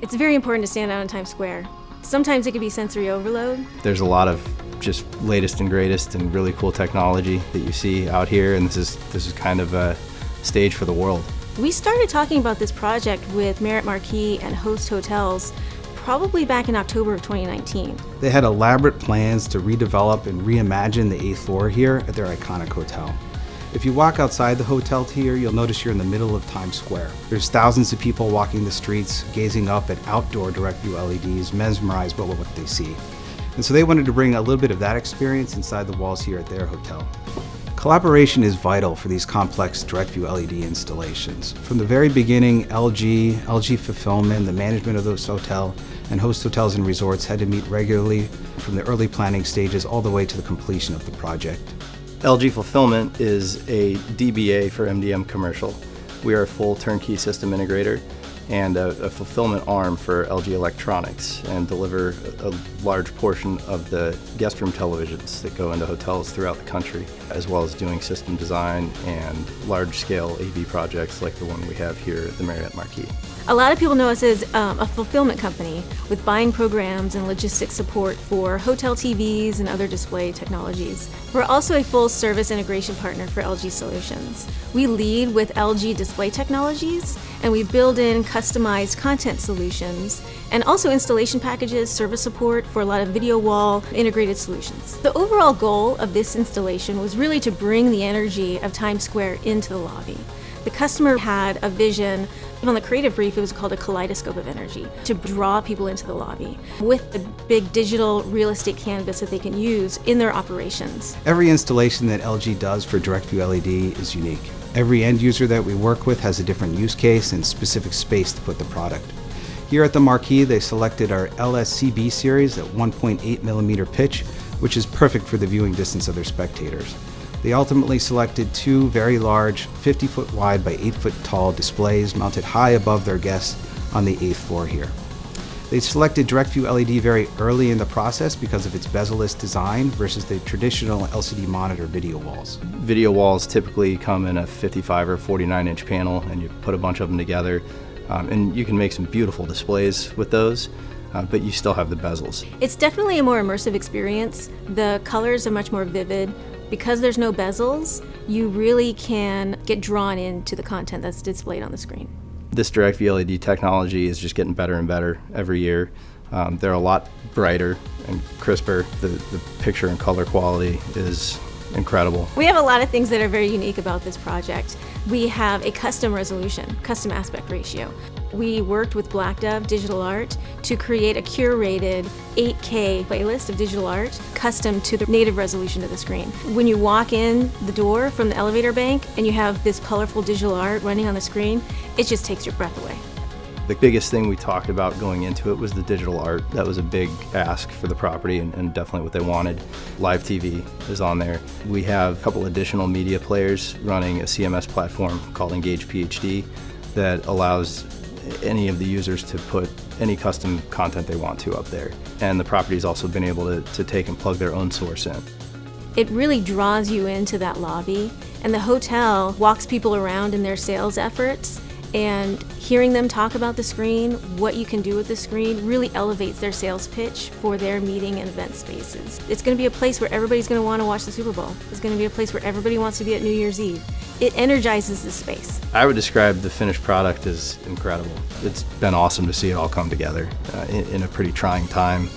It's very important to stand out in Times Square. Sometimes it can be sensory overload. There's a lot of just latest and greatest and really cool technology that you see out here, and this is kind of a stage for the world. We started talking about this project with Marriott Marquis and Host Hotels probably back in October of 2019. They had elaborate plans to redevelop and reimagine the 8th floor here at their iconic hotel. If you walk outside the hotel here, you'll notice you're in the middle of Times Square. There's thousands of people walking the streets, gazing up at outdoor DirecTV LEDs, mesmerized by what they see. And so they wanted to bring a little bit of that experience inside the walls here at their hotel. Collaboration is vital for these complex DirecTV LED installations. From the very beginning, LG Fulfillment, the management of this hotel, and Host Hotels and Resorts had to meet regularly from the early planning stages all the way to the completion of the project. LG Fulfillment is a DBA for MDM Commercial. We are a full turnkey system integrator and a fulfillment arm for LG Electronics, and deliver a large portion of the guest room televisions that go into hotels throughout the country, as well as doing system design and large-scale AV projects like the one we have here at the Marriott Marquis. A lot of people know us as a fulfillment company with buying programs and logistics support for hotel TVs and other display technologies. We're also a full-service integration partner for LG Solutions. We lead with LG display technologies, and we build in customized content solutions and also installation packages, service support for a lot of video wall integrated solutions. The overall goal of this installation was really to bring the energy of Times Square into the lobby. The customer had a vision. On the creative brief, it was called a kaleidoscope of energy, to draw people into the lobby with a big digital real estate canvas that they can use in their operations. Every installation that LG does for DirecTV LED is unique. Every end user that we work with has a different use case and specific space to put the product. Here at the Marquis, they selected our LSCB series at 1.8mm pitch, which is perfect for the viewing distance of their spectators. They ultimately selected two very large 50-foot wide by 8-foot tall displays mounted high above their guests on the 8th floor here. They selected DirecTV LED very early in the process because of its bezel-less design versus the traditional LCD monitor video walls. Video walls typically come in a 55 or 49-inch panel, and you put a bunch of them together, and you can make some beautiful displays with those. But you still have the bezels. It's definitely a more immersive experience. The colors are much more vivid. Because there's no bezels, you really can get drawn into the content that's displayed on the screen. This DirecTV LED technology is just getting better and better every year. They're a lot brighter and crisper. The picture and color quality is incredible. We have a lot of things that are very unique about this project. We have a custom resolution, custom aspect ratio. We worked with Black Dove Digital Art to create a curated 8K playlist of digital art custom to the native resolution of the screen. When you walk in the door from the elevator bank and you have this colorful digital art running on the screen, it just takes your breath away. The biggest thing we talked about going into it was the digital art. That was a big ask for the property and definitely what they wanted. Live TV is on there. We have a couple additional media players running a CMS platform called Engage PhD that allows any of the users to put any custom content they want to up there. And the property's also been able to take and plug their own source in. It really draws you into that lobby, and the hotel walks people around in their sales efforts, and hearing them talk about the screen, what you can do with the screen, really elevates their sales pitch for their meeting and event spaces. It's going to be a place where everybody's going to want to watch the Super Bowl. It's going to be a place where everybody wants to be at New Year's Eve. It energizes the space. I would describe the finished product as incredible. It's been awesome to see it all come together in a pretty trying time.